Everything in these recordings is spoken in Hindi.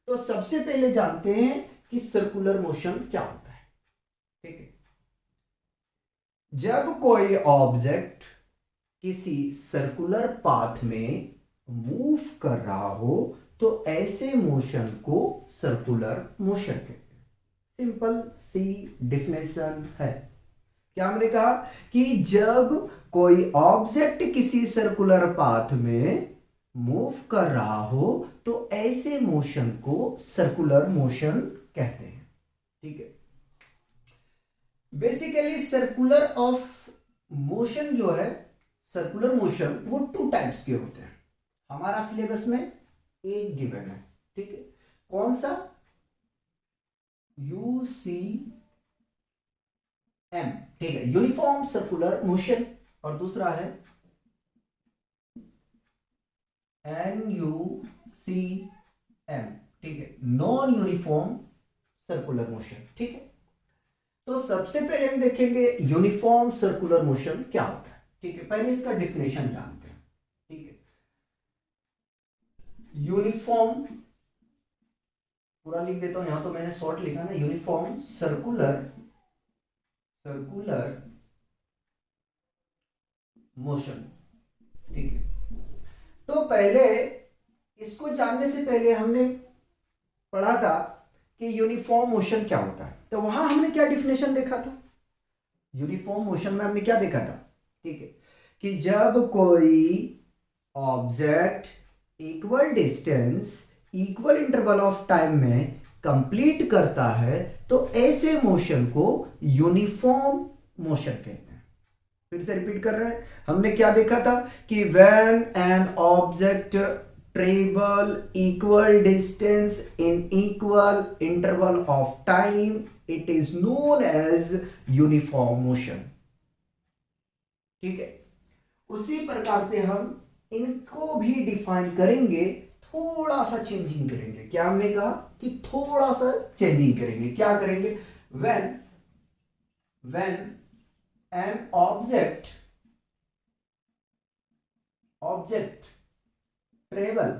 तो सबसे पहले जानते हैं कि सर्कुलर मोशन क्या होता है। ठीक है, जब कोई ऑब्जेक्ट किसी सर्कुलर पाथ में मूव कर रहा हो तो ऐसे मोशन को सर्कुलर मोशन कहते हैं। सिंपल सी डिफिनेशन है। क्या हमने कहा कि जब कोई ऑब्जेक्ट किसी सर्कुलर पाथ में मूव कर रहा हो तो ऐसे मोशन को सर्कुलर मोशन कहते हैं। ठीक है, बेसिकली सर्कुलर ऑफ मोशन जो है, सर्कुलर मोशन वो टू टाइप्स के होते हैं। हमारा सिलेबस में एक गिवन है। ठीक है, कौन सा? UCM। ठीक है, यूनिफॉर्म सर्कुलर मोशन। और दूसरा है NUCM। ठीक है, नॉन यूनिफॉर्म सर्कुलर मोशन। ठीक है, तो सबसे पहले हम देखेंगे यूनिफॉर्म सर्कुलर मोशन क्या होता है। ठीक है, पहले इसका डिफिनेशन जानते हैं। ठीक है, यूनिफॉर्म पूरा लिख देता हूं, यहां तो मैंने शॉर्ट लिखा ना, यूनिफॉर्म सर्कुलर सर्कुलर मोशन। ठीक है, तो पहले इसको जानने से पहले हमने पढ़ा था कि यूनिफॉर्म मोशन क्या होता है। तो वहां हमने क्या डिफिनेशन देखा था? यूनिफॉर्म मोशन में हमने क्या देखा था? ठीक है, कि जब कोई object equal distance equal interval of time में कंप्लीट करता है तो ऐसे मोशन को यूनिफॉर्म मोशन कहते हैं। फिर से रिपीट कर रहे हैं, हमने क्या देखा था कि when an object travel equal distance in equal interval of time it is known as uniform motion। ठीक है, उसी प्रकार से हम इनको भी डिफाइन करेंगे, थोड़ा सा चेंजिंग करेंगे। क्या हमने कहा कि थोड़ा सा चेंजिंग करेंगे। क्या करेंगे? When when an object travelled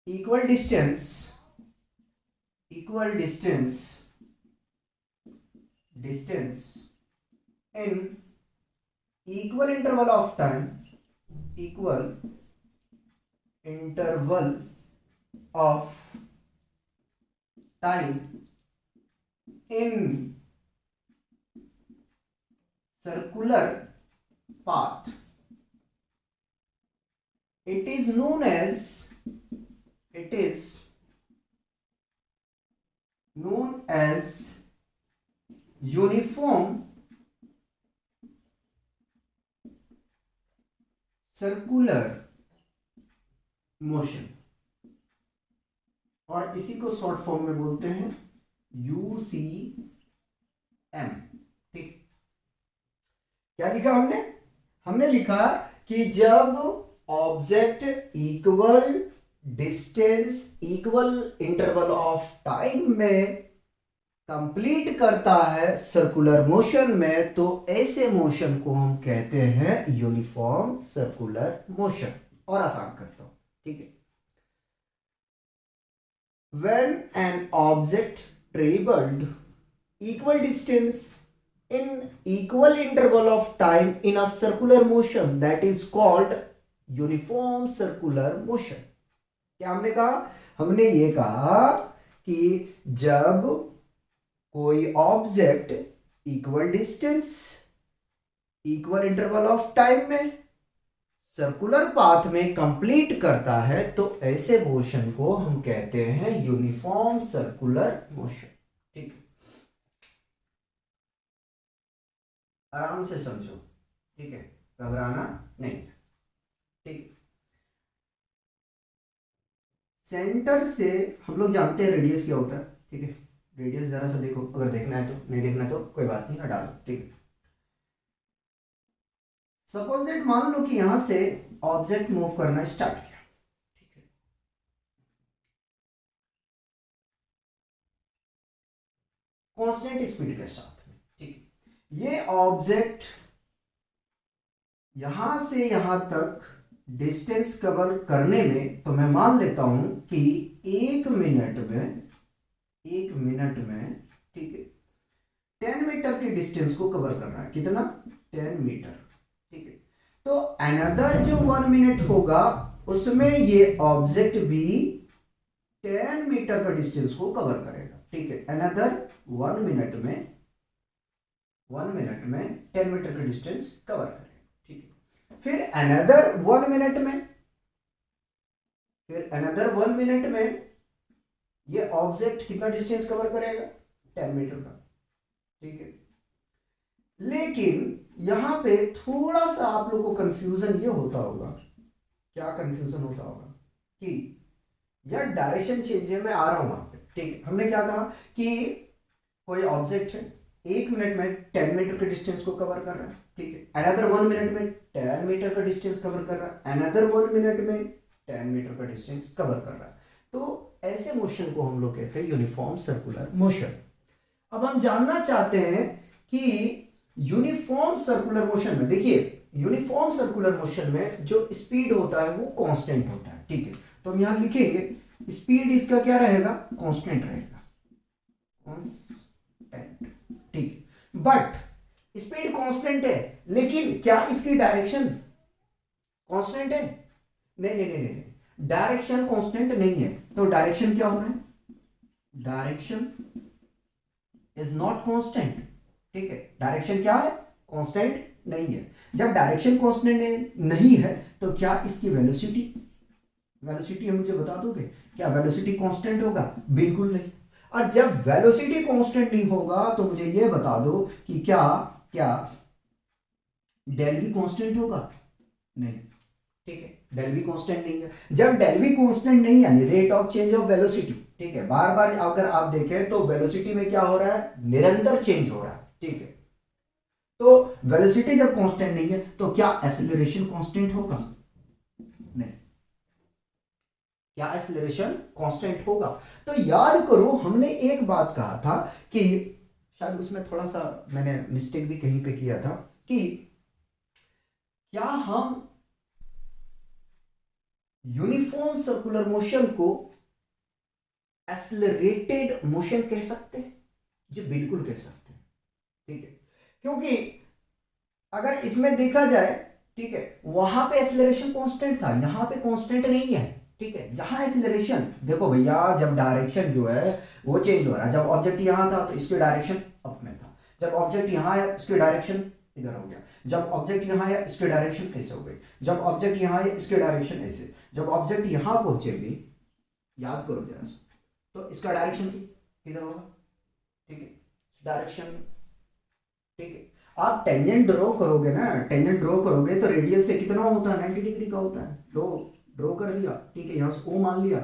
equal distance distance in equal interval of time in circular path it is known as uniform circular motion, और इसी को शॉर्ट फॉर्म में बोलते हैं UCM। ठीक, क्या लिखा हमने? हमने लिखा कि जब object equal distance equal interval of time में कंप्लीट करता है सर्कुलर मोशन में तो ऐसे मोशन को हम कहते हैं यूनिफॉर्म सर्कुलर मोशन। और आसान करता हूं। ठीक है, when an object traveled equal distance in equal interval of time in a circular motion that is called uniform circular motion। क्या हमने कहा? हमने ये कहा कि जब कोई object equal distance equal interval of time में सर्कुलर पाथ में कंप्लीट करता है तो ऐसे मोशन को हम कहते हैं यूनिफॉर्म सर्कुलर मोशन। ठीक, आराम से समझो। ठीक है, घबराना नहीं। ठीक, सेंटर से हम लोग जानते हैं रेडियस क्या होता है। ठीक है, रेडियस जरा सा देखो, अगर देखना है तो, नहीं देखना तो कोई बात नहीं, हटा दो। ठीक है, सपोज दैट मान लो कि यहां से ऑब्जेक्ट मूव करना स्टार्ट किया। ठीक है, कांस्टेंट स्पीड के साथ में। ठीक है, ये ऑब्जेक्ट यहां से यहां तक डिस्टेंस कवर करने में, तो मैं मान लेता हूं कि 1 मिनट में ठीक है 10 मीटर की डिस्टेंस को कवर कर रहा है। कितना? 10 मीटर। ठीक है, तो अनदर जो 1 मिनट होगा उसमें ये ऑब्जेक्ट भी 10 मीटर का डिस्टेंस को कवर करेगा। ठीक है, अनदर 1 मिनट में 10 मीटर का डिस्टेंस कवर करेगा। ठीक है, फिर अनदर 1 मिनट में ये ऑब्जेक्ट कितना डिस्टेंस कवर करेगा? 10 मीटर का। ठीक है, लेकिन यहां पे थोड़ा सा आप लोग को कंफ्यूजन ये होता होगा। क्या कंफ्यूजन होता होगा कि यार डायरेक्शन चेंज है, मैं आ रहा हूं वहां पे। ठीक है, हमने क्या कहा कि कोई ऑब्जेक्ट है 1 मिनट में 10 मीटर के डिस्टेंस को कवर कर रहा है। ठीक है, अनदर 1 मिनट में 10 मीटर का डिस्टेंस कवर कर रहा है, अनदर 1 मिनट में 10 मीटर का डिस्टेंस कवर कर रहा है। तो ऐसे मोशन को हम लोग कहते हैं यूनिफॉर्म सर्कुलर मोशन। अब हम जानना चाहते हैं कि यूनिफॉर्म सर्कुलर मोशन में, देखिए यूनिफॉर्म सर्कुलर मोशन में जो स्पीड होता है वो कांस्टेंट होता है। ठीक है, तो हम यहां लिखेंगे स्पीड इसका क्या रहेगा? कांस्टेंट रहेगा, कांस्टेंट। ठीक, बट स्पीड कांस्टेंट है, लेकिन क्या इसकी डायरेक्शन कांस्टेंट है? नहीं नहीं नहीं नहीं, डायरेक्शन कांस्टेंट नहीं है। तो डायरेक्शन क्या हो रहा है? Direction is not constant. ठीक है, डायरेक्शन क्या है? कांस्टेंट नहीं है। जब डायरेक्शन कांस्टेंट नहीं है तो क्या इसकी वेलोसिटी मुझे बता दोगे? क्या वेलोसिटी कांस्टेंट होगा? बिल्कुल नहीं। और जब वेलोसिटी कांस्टेंट नहीं होगा तो मुझे यह बता दो कि क्या क्या डेल वी कांस्टेंट होगा? नहीं। ठीक है, डेल वी कांस्टेंट नहीं है। जब डेल वी कांस्टेंट नहीं यानी rate of change of velocity, ठीक है, बार बार अगर आप देखें तो वेलोसिटी में क्या हो रहा है? निरंतर चेंज हो रहा है। ठीक है, तो वेलोसिटी जब कांस्टेंट नहीं है तो क्या एक्सीलरेशन कांस्टेंट होगा? नहीं। क्या एक्सीलरेशन कांस्टेंट होगा? तो याद करो हमने एक बात कहा था कि शायद उसमें थोड़ा सा मैंने मिस्टेक भी कहीं पे किया था कि क्या हम यूनिफॉर्म सर्कुलर मोशन को एक्सेलरेटेड मोशन कह सकते हैं? जी बिल्कुल कह सकते हैं। ठीक है, क्योंकि अगर इसमें देखा जाए, ठीक है, वहां पे एक्सेलरेशन कांस्टेंट था, यहां पे कांस्टेंट नहीं है। ठीक है, यहां एक्सेलरेशन देखो भैया, जब डायरेक्शन जो है वो चेंज हो रहा है। जब ऑब्जेक्ट यहां था तो इसकी डायरेक्शन अप में था, जब ऑब्जेक्ट यहां आया इसकी डायरेक्शन इधर हो गया, जब ऑब्जेक्ट यहां आया इसकी डायरेक्शन ऐसे हो गई, जब ऑब्जेक्ट यहां आया इसकी डायरेक्शन ऐसे, जब ऑब्जेक्ट यहां पहुंचेगी, याद करो जरा सा, तो इसका डायरेक्शन किधर होगा? ठीक है, डायरेक्शन। ठीक है, आप टेंजेंट ड्रॉ करोगे ना, टेंजेंट ड्रॉ करोगे तो रेडियस से कितना होता है? 90 डिग्री का होता है। ड्रॉ ड्रॉ कर दिया। ठीक है, यहां से ओ मान लिया,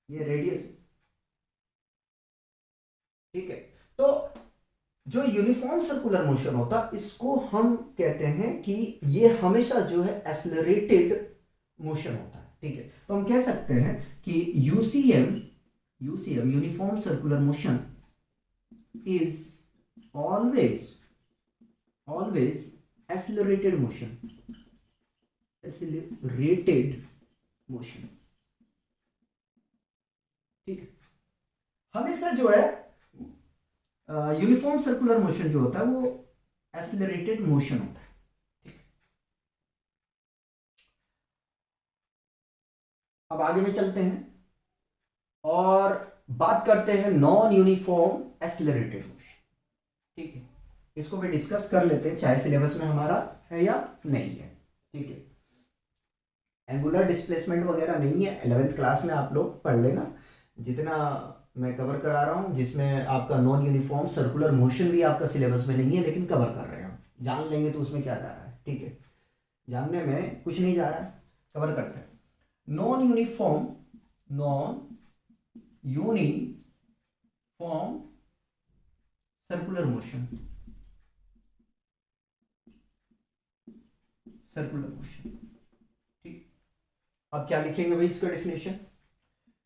ये रेडियस। ठीक है, तो जो यूनिफॉर्म सर्कुलर मोशन होता है इसको हम कहते हैं कि ये हमेशा जो है एक्सेलरेटेड मोशन होता है। ठीक है, तो हम कह सकते हैं कि UCM uniform circular motion is always accelerated motion, ठीक है, हमेशा जो है यूनिफॉर्म सर्कुलर मोशन जो होता है वो एक्सेलरेटेड मोशन होता है। ठीक, अब आगे में चलते हैं और बात करते हैं नॉन यूनिफॉर्म एक्सेलरेटेड मोशन। ठीक है, इसको भी डिस्कस कर लेते हैं, चाहे सिलेबस में हमारा है या नहीं है। ठीक है, एंगुलर डिस्प्लेसमेंट वगैरह नहीं है, 11th क्लास में आप लोग पढ़ लेना। जितना मैं कवर करा रहा हूं, जिसमें आपका नॉन यूनिफॉर्म सर्कुलर मोशन भी आपका सिलेबस में नहीं है, लेकिन कवर कर रहे हैं, जान लेंगे तो उसमें क्या जा रहा है। ठीक है, जानने में कुछ नहीं जा रहा है, कवर करते हैं। नॉन यूनिफॉर्म सर्कुलर मोशन, ठीक। अब क्या लिखेंगे भाई इसका डेफिनेशन?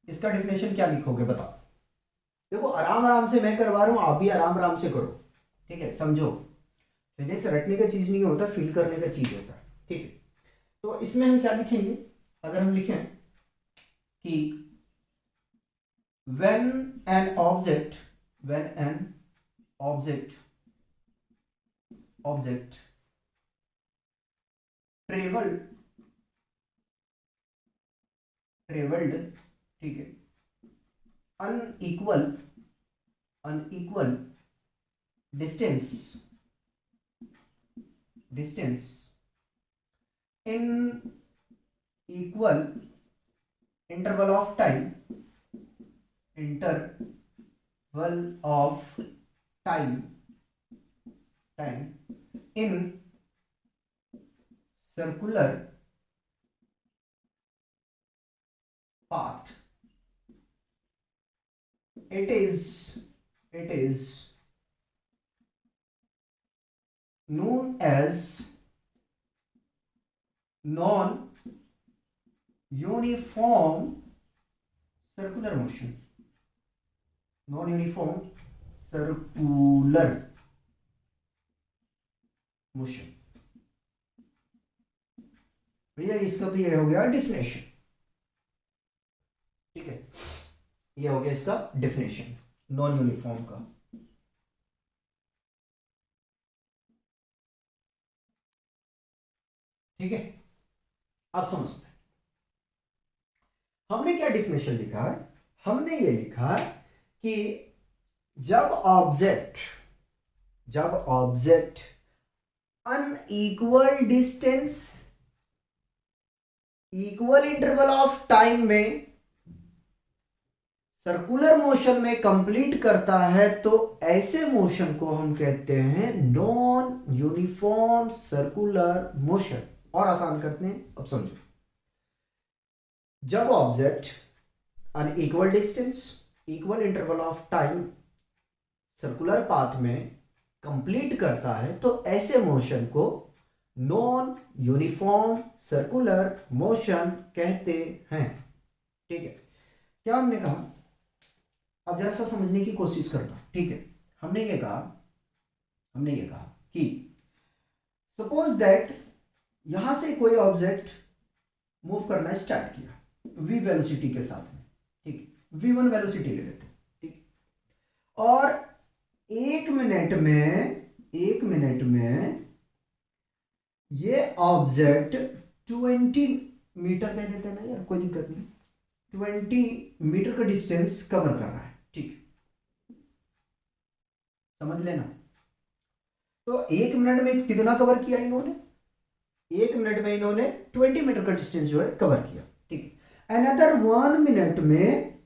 इसका डेफिनेशन क्या लिखोगे बताओ? देखो आराम आराम से मैं करवा रहा हूं, आप भी आराम आराम से करो। ठीक है, समझो, फिजिक्स रटने का चीज नहीं होता, फील करने का चीज होता है। ठीक है, तो इसमें हम क्या लिखेंगे, अगर हम लिखें कि when an object traveled, ठीक है, unequal distance in equal interval of time in circular path, it is known as non-uniform circular motion. Non-uniform circular motion. भैया इसका तो ये हो गया डेफिनेशन, ठीक है, ये हो गया इसका डेफिनेशन नॉन यूनिफॉर्म का। ठीक है, आप समझते हैं हमने क्या डेफिनेशन लिखा है, हमने ये लिखा है कि जब object unequal distance equal interval of time में सर्कुलर मोशन में कंप्लीट करता है तो ऐसे मोशन को हम कहते हैं नॉन यूनिफॉर्म सर्कुलर मोशन। और आसान करते हैं, अब समझो, जब object unequal distance equal interval of time circular path में कंप्लीट करता है तो ऐसे मोशन को नॉन यूनिफॉर्म सर्कुलर मोशन कहते हैं। ठीक है, क्या हमने कहा, अब जरा सा समझने की कोशिश करना। ठीक है, हमने ये कहा कि सपोज दैट यहां से कोई ऑब्जेक्ट मूव करना स्टार्ट किया v वेलोसिटी के साथ में, ठीक है, v1 वेलोसिटी ले लेते हैं, ठीक, और एक मिनट में ये ऑब्जेक्ट 20 मीटर कह देते हैं ना यार, कोई दिक्कत नहीं, 20 मीटर का डिस्टेंस कवर कर रहा है। ठीक, समझ लेना। तो एक मिनट में कितना कवर किया इन्होंने, एक मिनट में इन्होंने 20 मीटर का डिस्टेंस जो है कवर किया। ठीक, अनदर 1 मिनट में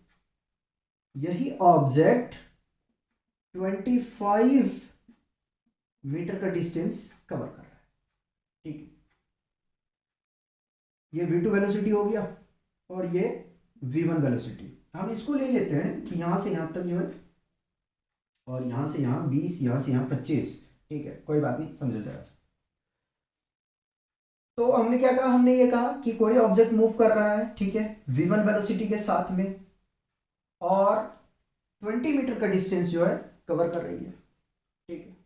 यही ऑब्जेक्ट 25 मीटर का डिस्टेंस कवर कर रहा है। ठीक, ये v2 वेलोसिटी हो गया और ये v1 वेलोसिटी। हम इसको ले लेते हैं कि यहां से यहां तक जो है, और यहां से यहां 20, यहां से यहां 25। ठीक है, कोई बात नहीं, समझो जरा। तो हमने क्या कहा, हमने ये कहा कि कोई ऑब्जेक्ट मूव कर रहा है, ठीक है, v1 वेलोसिटी के साथ में, और 20 मीटर का डिस्टेंस जो है कवर कर रही है। ठीक है,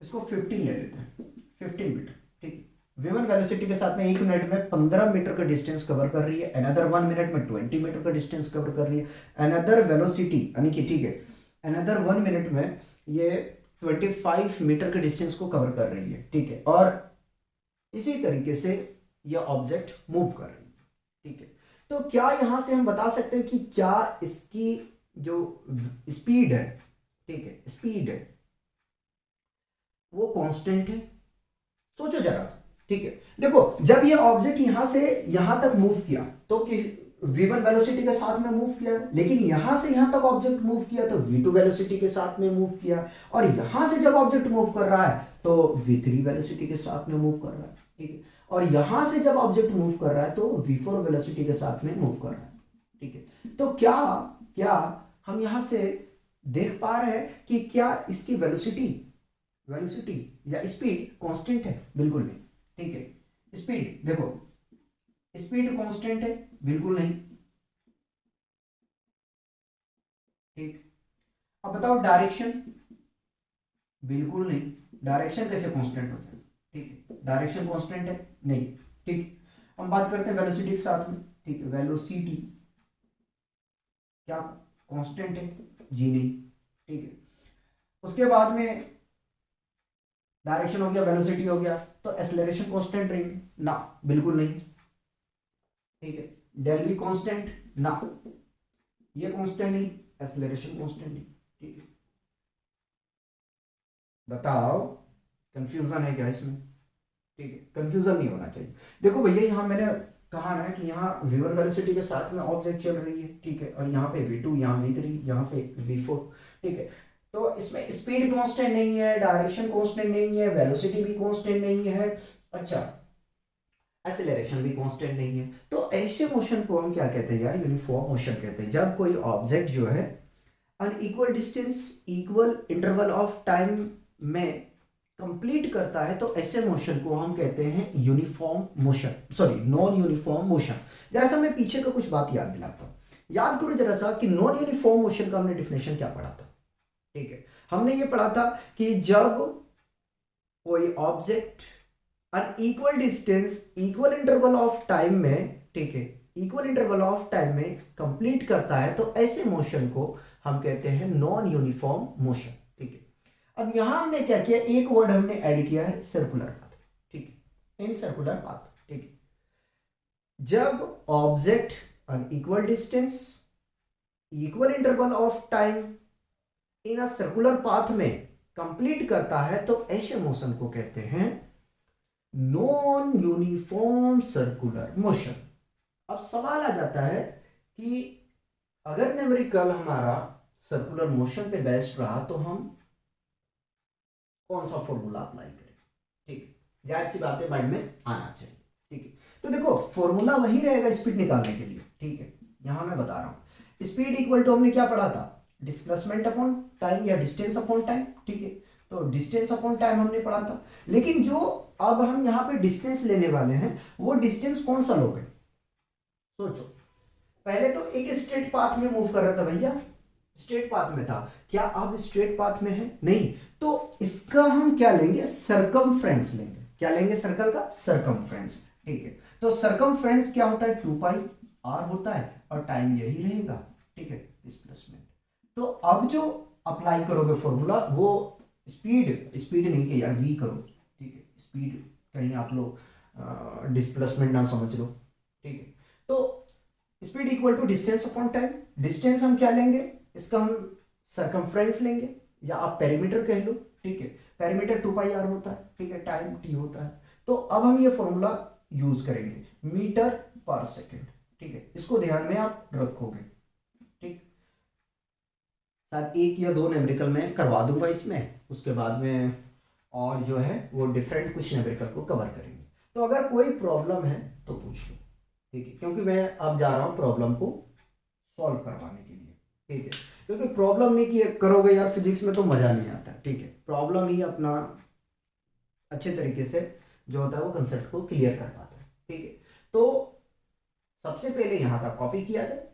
इसको 15 ले लेते हैं, 15 मीटर। ठीक है, v1 वेलोसिटी के साथ में एक मिनट में 15 मीटर का डिस्टेंस कवर कर रही है, अनदर 1 मिनट में 20 मीटर का डिस्टेंस कवर कर रही है, अनदर वेलोसिटी यानी कि, ठीक है, अनदर 1 मिनट में ये 25 मीटर के डिस्टेंस को कवर कर रही है। ठीक है, और इसी तरीके से यह ऑब्जेक्ट मूव कर रही है। ठीक है, तो क्या यहां से हम बता सकते हैं कि क्या इसकी जो स्पीड है, ठीक है, स्पीड है वो कांस्टेंट है? सोचो जरा सा। ठीक है, देखो, जब ये ऑब्जेक्ट यहां से यहां तक मूव किया तो v1 वेलोसिटी के साथ में मूव किया, लेकिन यहां से यहां तक ऑब्जेक्ट मूव किया तो v2 वेलोसिटी के साथ में मूव किया, और यहां से जब ऑब्जेक्ट मूव कर रहा है तो v3 वेलोसिटी के साथ में मूव कर रहा है। ठीक है, और यहां से जब ऑब्जेक्ट मूव कर रहा है तो v4 वेलोसिटी के साथ में मूव कर रहा है। ठीक है, तो क्या हम यहां से देख पा रहे हैं कि क्या इसकी वेलोसिटी या स्पीड कांस्टेंट है? बिल्कुल नहीं। ठीक है, स्पीड देखो, स्पीड कांस्टेंट है? बिल्कुल नहीं। ठीक, अब बताओ डायरेक्शन? बिल्कुल नहीं। डायरेक्शन कैसे कांस्टेंट होता है? ठीक है, डायरेक्शन कांस्टेंट है? नहीं। ठीक। हम बात करते हैं वेलोसिटी के साथ में, ठीक है। वेलोसिटी क्या कांस्टेंट है? जी नहीं, ठीक है। उसके बाद में डायरेक्शन हो गया, वेलोसिटी हो गया, तो एक्सेलरेशन कांस्टेंट रहेंगे ना? बिल्कुल नहीं, ठीक है। डेल भी कांस्टेंट ना, ये कांस्टेंट नहीं, एक्सेलरेशन कांस्टेंट नहीं, ठीक है। बताओ कंफ्यूजन है क्या इसमें? ठीक है, कंफ्यूजन नहीं होना चाहिए। देखो भैया, यहाँ मैंने कहा ना कि यहाँ v1 वेलोसिटी के साथ में ऑब्जेक्ट चल रही है, ठीक है, और यहाँ पे v2, यहाँ v3, यहाँ से v4, ठीक है। तो इसमें स्पीड कांस्टेंट नहीं है, डायरेक्शन कांस्टेंट नहीं है, वेलोसिटी भी कांस्टेंट नहीं है, अच्छा, एक्सेलरेशन भी कांस्टेंट नहीं है। तो ऐसे मोशन को हम क्या कहते हैं यार? यूनिफॉर्म मोशन कहते हैं। जब कोई ऑब्जेक्ट जो है unequal distance, equal interval of time में कंप्लीट करता है, तो ऐसे मोशन को हम कहते हैं uniform motion, sorry non uniform motion. जरा सा मैं पीछे का कुछ बात याद दिलाता हूं। याद करो जरा सा कि नॉन यूनिफॉर्म मोशन का हमने डिफिनेशन क्या पढ़ा था, ठीक है। हमने ये पढ़ा था कि जब कोई object unequal distance, equal interval of time में, ठीक है, इक्वल इंटरवल ऑफ टाइम में कंप्लीट करता है, तो ऐसे मोशन को हम कहते हैं नॉन यूनिफॉर्म मोशन, ठीक है। अब यहां हमने क्या किया? एक वर्ड हमने ऐड किया है, सर्कुलर पाथ, ठीक है, इन सर्कुलर पाथ, ठीक है। जब object unequal distance, equal interval of time in a circular path में कंप्लीट करता है, तो ऐसे मोशन को कहते हैं नॉन यूनिफॉर्म सर्कुलर मोशन। अब सवाल आ जाता है कि अगर न्यूमेरिकल हमारा सर्कुलर मोशन पे बेस्ड रहा, तो हम कौन सा फॉर्मूला अप्लाई करें? ठीक है, जाहिर सी बात है माइंड में आना चाहिए, ठीक है। तो देखो फॉर्मूला वही रहेगा स्पीड निकालने के लिए, ठीक है। यहां मैं बता रहा हूं, स्पीड इक्वल टू हमने क्या पढ़ा था? डिस्प्लेसमेंट अपॉन टाइम या डिस्टेंस अपॉन टाइम, ठीक है। तो डिस्टेंस अपॉन टाइम हमने पढ़ा था, लेकिन जो अब हम यहाँ पे डिस्टेंस लेने वाले हैं, वो डिस्टेंस कौन सा लोगे? सोचो। पहले तो एक स्ट्रेट पाथ में मूव कर रहा था भैया, स्ट्रेट पाथ में था, क्या आप स्ट्रेट पाथ में है? नहीं। तो इसका हम क्या लेंगे? सरकमफ्रेंस लेंगे। क्या लेंगे? सर्कल का सरकमफ्रेंस, ठीक है। तो सरकमफ्रेंस क्या होता है? 2 पाई r होता है, और टाइम यही रहेगा, ठीक है, डिस्प्लेसमेंट। तो अब जो अप्लाई करोगे फॉर्मूला, वो स्पीड, स्पीड नहीं कि यार v करो, ठीक है, स्पीड कहीं आप लोग डिस्प्लेसमेंट ना समझ लो, ठीक है। तो speed equal to distance upon time. Distance हम क्या लेंगे? इसका हम सरकमफ्रेंस लेंगे, या आप पेरीमीटर कह लो, ठीक है। पेरीमीटर 2 पाई r होता है, ठीक है, टाइम t होता है। तो अब हम ये फॉर्मूला यूज करेंगे, मीटर पर सेकेंड, ठीक है। इसको ध्यान में आप रखोगे, ठीक। शायद 1 या 2 न्यूमेरिकल में करवा दूंगा इसमें, उसके बाद में और जो है वो डिफरेंट कुछ न्यूमेरिकल को कवर करेंगे। तो अगर कोई प्रॉब्लम है तो पूछ लो, ठीक है, क्योंकि मैं अब जा रहा हूं प्रॉब्लम को सॉल्व करवाने के लिए, ठीक है। क्योंकि प्रॉब्लम नहीं किए करोगे यार फिजिक्स में तो मजा नहीं आता, ठीक है। प्रॉब्लम ही अपना अच्छे तरीके से जो होता है वो कंसेप्ट को क्लियर कर पाता है, ठीक है। तो सबसे पहले यहां तक कॉपी किया जाए,